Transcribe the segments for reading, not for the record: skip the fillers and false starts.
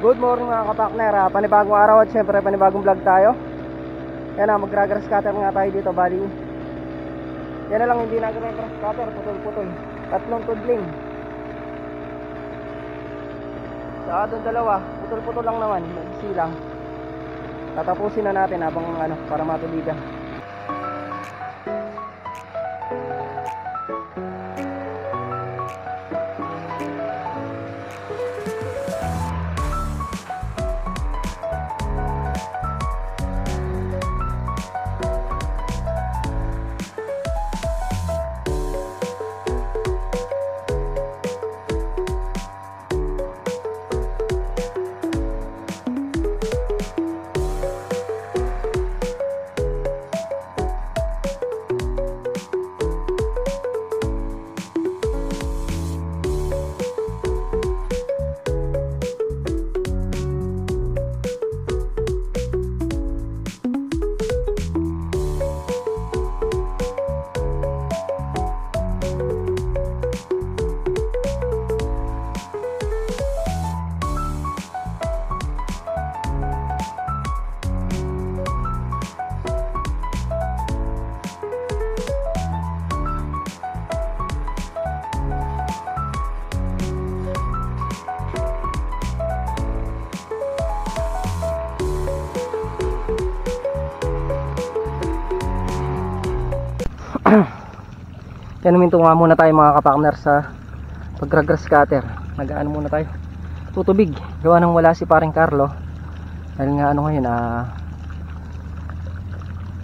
Good morning mga kapakner, panibagong araw at syempre panibagong vlog tayo. Yan na, mag-grass cutter nga tayo dito. Bali, yan na lang, hindi na grass cutter, putol-putol. Tatlong tudling. Sa doon dalawa, putol-putol lang naman, silang. Tatapusin na natin habang para matubigan. Yan, huminto nga muna tayo mga kapakner sa pag-grass cutter. Nag-ano muna tayo, tutubig. Gawa nang wala si paring Carlo. Dahil nga ngayon,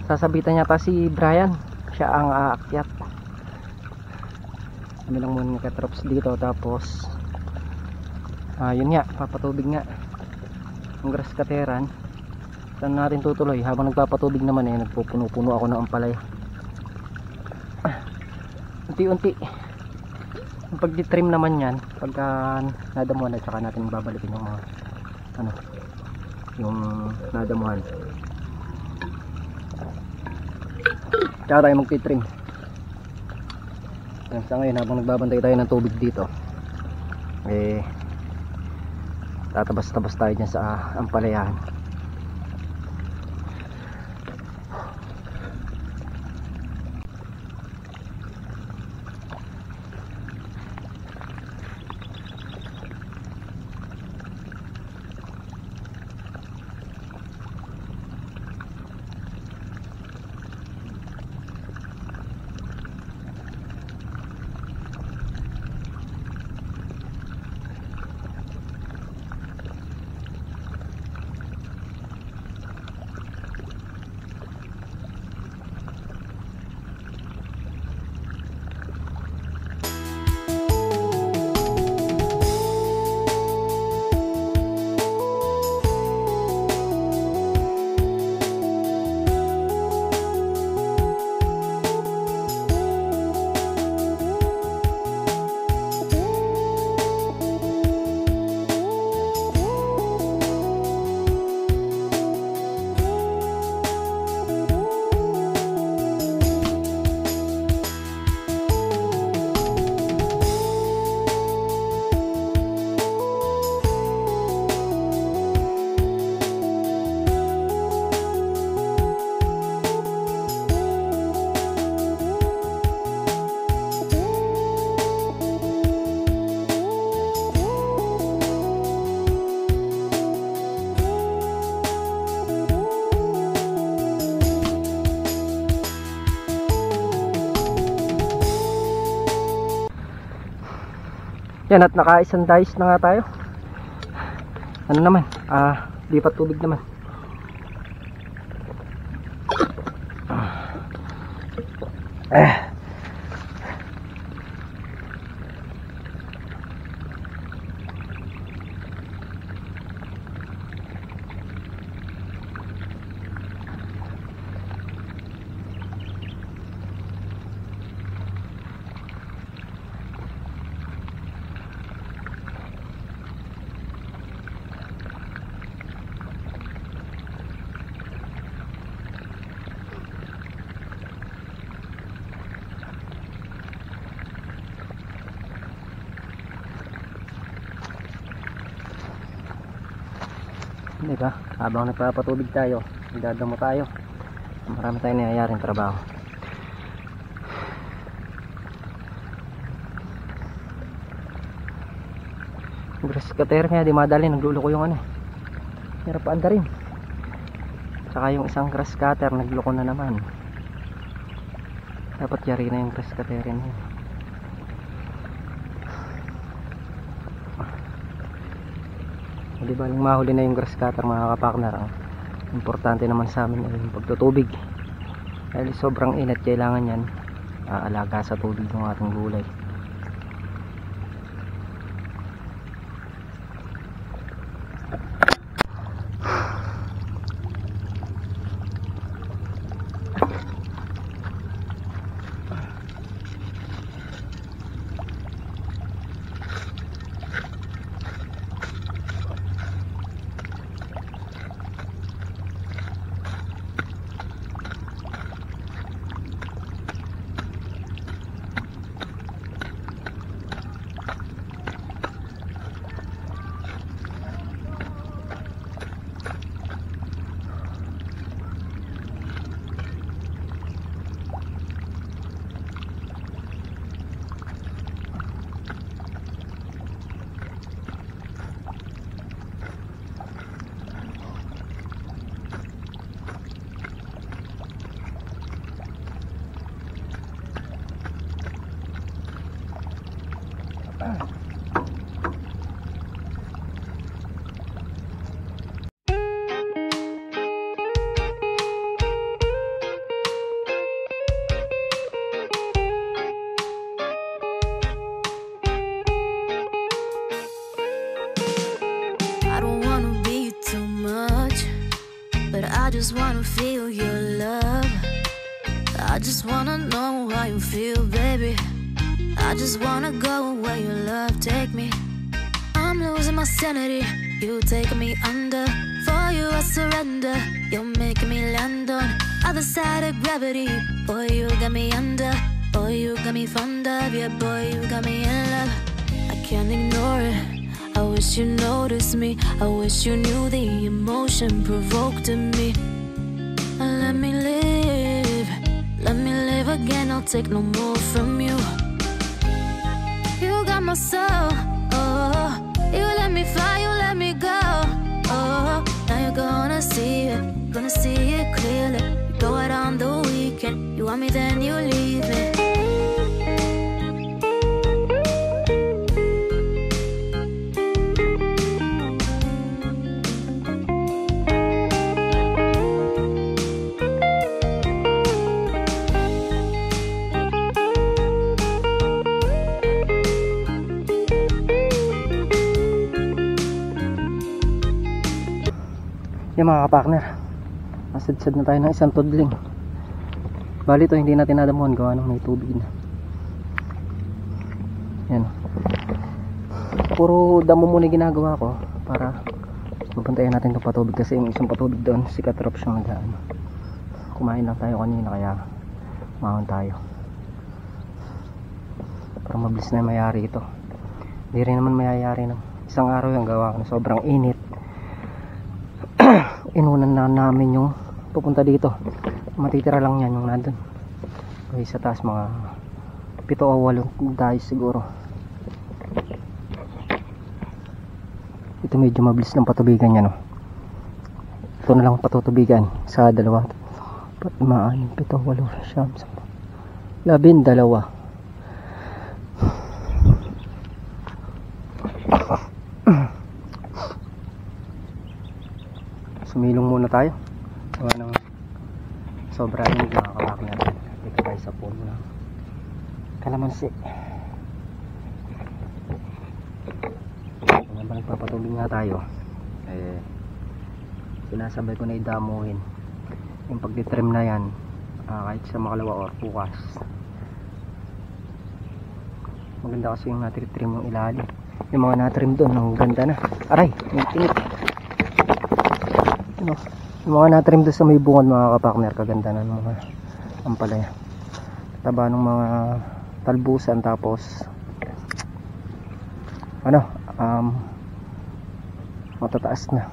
sasabitan niya pa si Brian. Siya ang aakyat. Kami lang muna ni Katrops dito. Tapos yun nga, papatubig nga ang grass cutteran. Saan natin tutuloy? Habang nagpapatubig naman nagpupuno-puno ako ng ampalaya. Unti-unti yung pag-trim naman yan, pagka nadamuhan at saka natin babalikin yung mga yung nadamuhan, tsaka tayo mag-trim. Sa ngayon, habang nagbabantay tayo ng tubig dito, tatabas-tabas tayo dyan sa ampalayahan. Yan, at naka-isang dice na nga tayo. Ano naman, lipat tubig naman. Diba? Habang nagpapatubig tayo, idadamo tayo. Marami tayong nangyayari trabaho. Grass cutter kaya di madali, nagluloko yung ano. Hirap anda rin. Saka yung isang grass cutter nagluloko na naman. Dapat yari na yung grass cutter yan. Di ba yung mahuli na yung grass cutter mga kapakner, ang importante naman sa amin ay yung pagtutubig. Dahil sobrang init, kailangan yan aalaga sa tubig ng ating gulay. I just wanna feel your love. I just wanna know how you feel, baby. I just wanna go where your love take me. I'm losing my sanity, you taking me under. For you I surrender, you're making me land on other side of gravity. Boy, you got me under. Boy, you got me fond of. Yeah, boy, you got me in love. I can't ignore it. I wish you noticed me. I wish you knew the emotion provoked in me. Let me live. Let me live again. I'll take no more from you. You got my soul. Oh, you let me fly. You let me go. Oh, now you're gonna see it. Gonna see it clearly. You go out on the weekend. You want me, then you leave me. Yung mga kapakner, masadsad na tayo ng isang tudling. Bali ito hindi natin nadamuhan gawa ng may tubig na. Yan, puro damo muna ginagawa ko para mapuntayan natin itong patubig, kasi yung isang patubig doon si Katrop siyang nagdaan. Kumain lang tayo kanina kaya mahon tayo para mabilis na mayari ito. Hindi rin naman mayayari ng isang araw yung gawa ko, sobrang init. Inunan na namin yung pupunta dito. Matitira lang yan yung nandun. Okay, sa taas mga 7 o 8 tayo siguro. Ito medyo mabilis ng patubigan yan, no? Ito na lang patutubigan sa 2, 4, 5, 6, 7, 8, 9, 10, 12. Sumilong muna tayo. Gawa ng sobra yung nakakabak natin. Dito tayo sa puno na kalamansi. Kung ba nagpapatubig nga tayo, sinasabay ko na idamuhin yung pagtitrim na yan, kahit sa makalawa or bukas. Maganda kasi yung natitrim yung ilalim. Yung mga natrim doon, ang ganda na. Aray, init. Yung mga natrim doon sa may bungad mga kapakner, kaganda na ng mga ampalaya, taba ng mga talbusan, tapos ano, matataas na.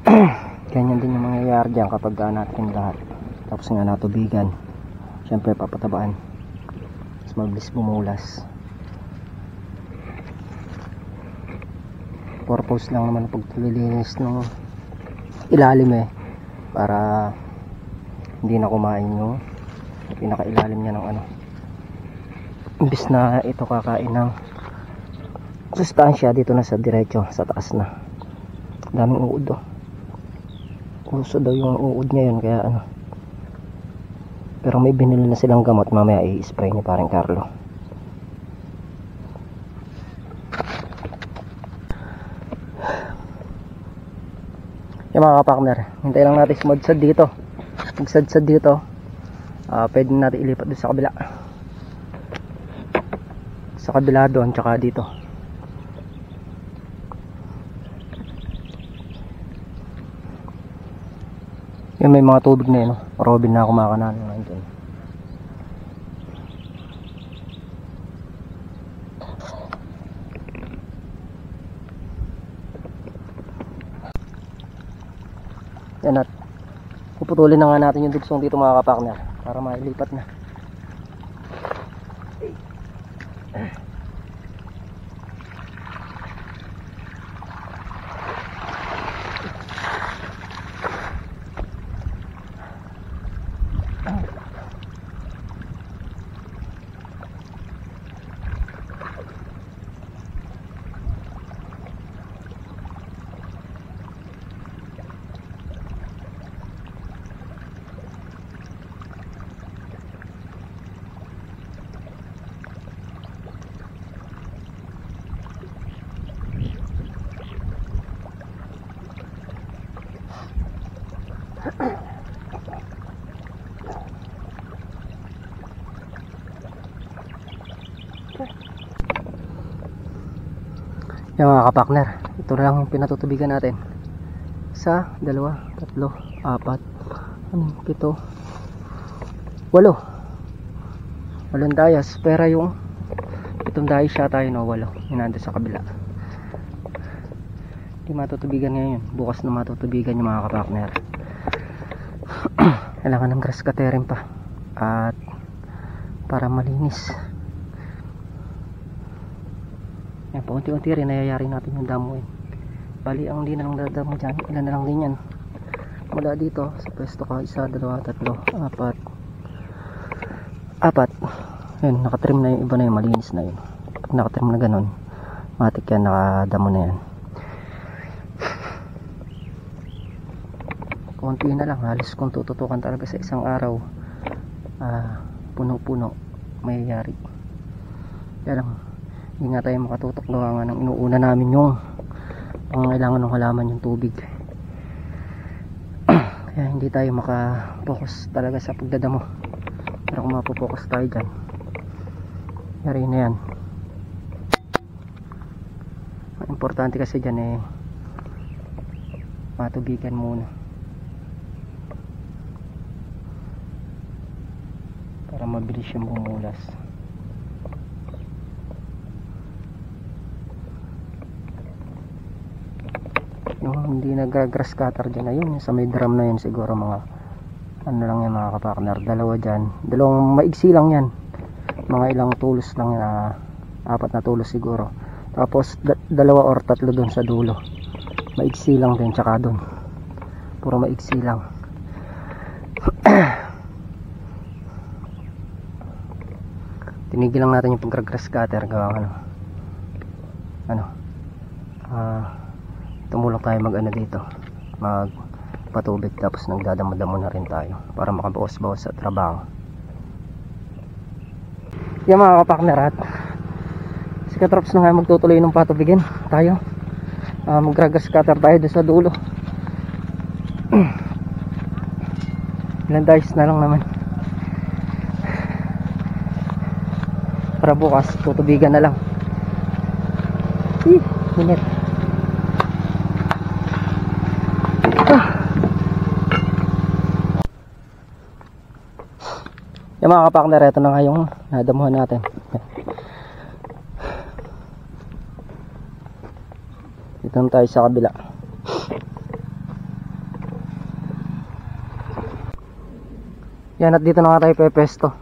Ganyan din yung mangyayari dyan kapag natin lahat. Tapos nga natubigan, syempre papatabaan, mas mabilis bumulas. Purpose lang naman pagtulilinis ng ilalim para hindi na kumain yung pinakailalim niya ng ano. Imbis na ito kakain ng sustansya, dito na sa diretso sa taas na. Daming uod uso daw yung uod niya yun, kaya ano. Pero may binili na silang gamot, mamaya i-spray ni parang Carlo. Yung mga kapartner, hintay lang natin sumadsad dito. Magsadsad dito, pwede natin ilipat doon sa kabila. Sa kabila doon, tsaka dito. Yung may mga tubig na yun, Robin na kumakanan nandiyan. Yan, at puputulin na nga natin yung dugsong dito mga kapartner para mailipat na. Yung mga kapartner, ito na lang yung pinatutubigan natin. 1, 2, 3, 4, 7, 8. 8 dayas, pero yung 7 dayas siya tayo, no, 8 yun nandun sa kabila. Hindi matutubigan ngayon, bukas na matutubigan yung mga kapartner. Kailangan ng grass cutterin pa at para malinis. Yan, paunti-unti rin nayayari natin yung damo. Bali ang hindi na lang dadamo dyan, ilan na lang din yan mula dito sa pwesto ko. 1, 2, 3, 4. Yun, nakatrim na yung iba na yun, malinis na yun. Pag nakatrim na ganun, matik yan, nakadamo na yan. Konti na lang, halos kung tututukan talaga sa isang araw, puno-puno mayayari. Kaya lang hindi nga tayo makatutok, gawa nga ng inuuna namin yung pangangailangan ng halaman, yung tubig. Kaya hindi tayo makapokus talaga sa pagdadamo. Pero kung mapopokus tayo dyan, yari na yan. Ang importante kasi dyan matubigan muna para mabilis yung bumulas. Yung hindi nag-grass cutter dyan, ayun, sa may drum na yun siguro mga ano lang yan mga kapartner, dalawa dyan, dalawang maigsi lang yan, mga ilang tulos lang yan, 4 na tulos siguro. Tapos 2 or 3 dun sa dulo, maigsi lang din, tsaka dun puro maigsi lang. Tinigil lang natin yung pag-grass cutter, gawa tumulong tayo mag dito, magpatubig, tapos nagdadamo-damo na rin tayo para makabawas-bawas sa trabaho. Yan mga kapartner, at si Katrops na nga magtutuloy ng patubigin tayo. Mag-grass cutter tayo doon sa dulo. Ilan dice na lang naman para bukas tutubigan na lang. Minit. Yung mga kapartner, ito na nga yung nadamuhan natin. Dito naman tayo sa kabila. Yan, at dito na nga tayo pepesto.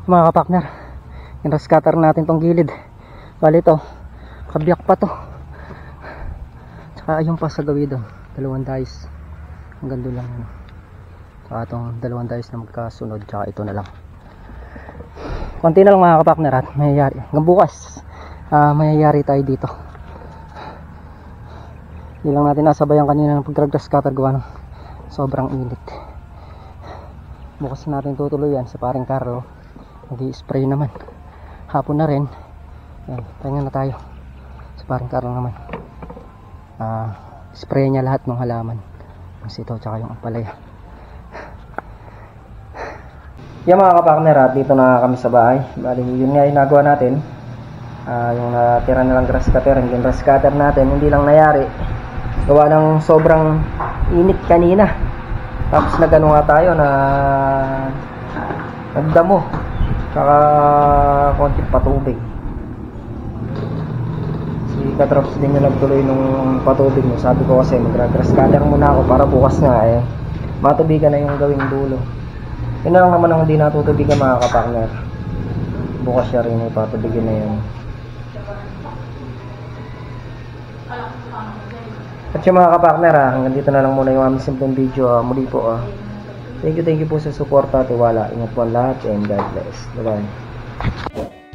Mga kapakner, yung scatter natin tong gilid. Bali ito, kabiyak pa to. Tsaka ayun pa sa gawid doon, dalawang dice. Hanggang doon lang yun. Tsaka itong dalawang dice na magkasunod, tsaka ito na lang. Konti na lang mga kapakner at mayayari. Hanggang bukas, mayayari tayo dito. Hindi lang natin nasabayan kanina ng pag-grass cutter gawa ng sobrang init. Bukas natin tutuloy yan sa paring Carlo. Mag-i-spray naman. Hapon na rin. Yan, pahinga na tayo. Sa paring Carlo naman. Spray niya lahat ng halaman. Ang sitaw tsaka yung ampalaya. Yan mga kapakner, at dito na kami sa bahay. Bali, yun nga yung nagawa natin. Yung natira nilang grass cutter, yung grass cutter natin, hindi lang nayari. Gawa ng sobrang init kanina. Tapos nagano nga tayo na nagdamo. Tsaka konting patubig. Si Katrops din yung nagtuloy nung patubig mo. Sabi ko kasi mag-grass cutter muna ako para bukas nga matubigan na yung gawing dulo. Yun na lang naman ang hindi natutubigan mga kapakner. Bukas siya rin ipatubigin na yun. At yung mga kapakner, hanggang dito na lang muna yung aming simpleng video. Muli po, thank you po sa suporta at tiwala. Ingat po ang lahat and God bless. Bye bye.